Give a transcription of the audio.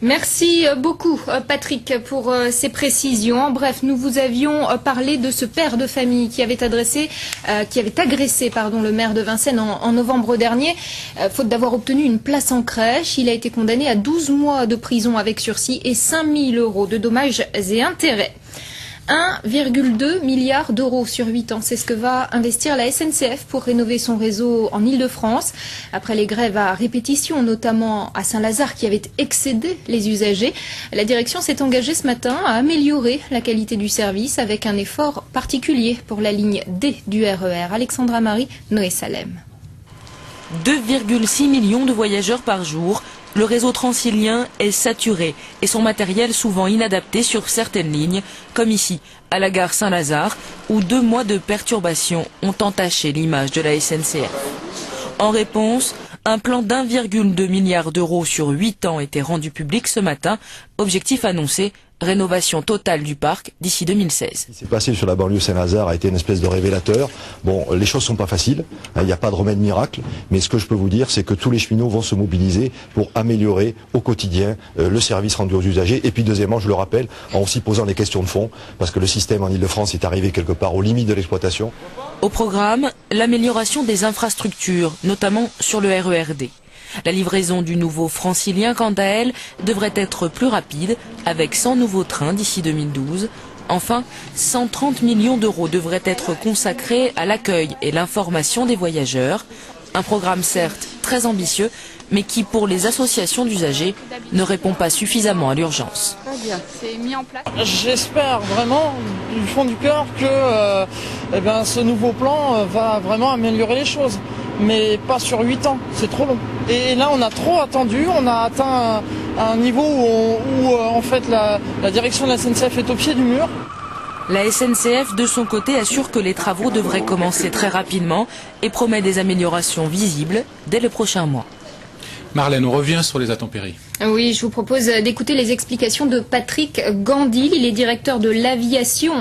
Merci beaucoup Patrick pour ces précisions. En bref, nous vous avions parlé de ce père de famille qui avait agressé le maire de Vincennes en novembre dernier, faute d'avoir obtenu une place en crèche. Il a été condamné à 12 mois de prison avec sursis et 5 000 € de dommages et intérêts. 1,2 milliard d'euros sur 8 ans, c'est ce que va investir la SNCF pour rénover son réseau en Île-de-France. Après les grèves à répétition, notamment à Saint-Lazare qui avait excédé les usagers, la direction s'est engagée ce matin à améliorer la qualité du service avec un effort particulier pour la ligne D du RER. Alexandra Marie, Noé Salem. 2,6 millions de voyageurs par jour. Le réseau transilien est saturé et son matériel souvent inadapté sur certaines lignes, comme ici, à la gare Saint-Lazare, où 2 mois de perturbations ont entaché l'image de la SNCF. En réponse, un plan d'1,2 milliard d'euros sur 8 ans était rendu public ce matin. Objectif annoncé, rénovation totale du parc d'ici 2016. Ce qui s'est passé sur la banlieue Saint-Lazare a été une espèce de révélateur. Bon, les choses sont pas faciles, il n'y a pas de remède miracle, mais ce que je peux vous dire, c'est que tous les cheminots vont se mobiliser pour améliorer au quotidien le service rendu aux usagers. Et puis deuxièmement, je le rappelle, en aussi posant des questions de fond, parce que le système en Île-de-France est arrivé quelque part aux limites de l'exploitation. Au programme, l'amélioration des infrastructures, notamment sur le RERD. La livraison du nouveau francilien, quant à elle, devrait être plus rapide, avec 100 nouveaux trains d'ici 2012. Enfin, 130 millions d'euros devraient être consacrés à l'accueil et l'information des voyageurs. Un programme certes très ambitieux, mais qui, pour les associations d'usagers, ne répond pas suffisamment à l'urgence. J'espère vraiment, du fond du cœur, que ce nouveau plan va vraiment améliorer les choses. Mais pas sur 8 ans, c'est trop long. Et là, on a trop attendu, on a atteint un niveau où en fait, la direction de la SNCF est au pied du mur. La SNCF, de son côté, assure que les travaux devraient commencer très rapidement et promet des améliorations visibles dès le prochain mois. Marlène, on revient sur les intempéries. Oui, je vous propose d'écouter les explications de Patrick Gandil. Il est directeur de l'aviation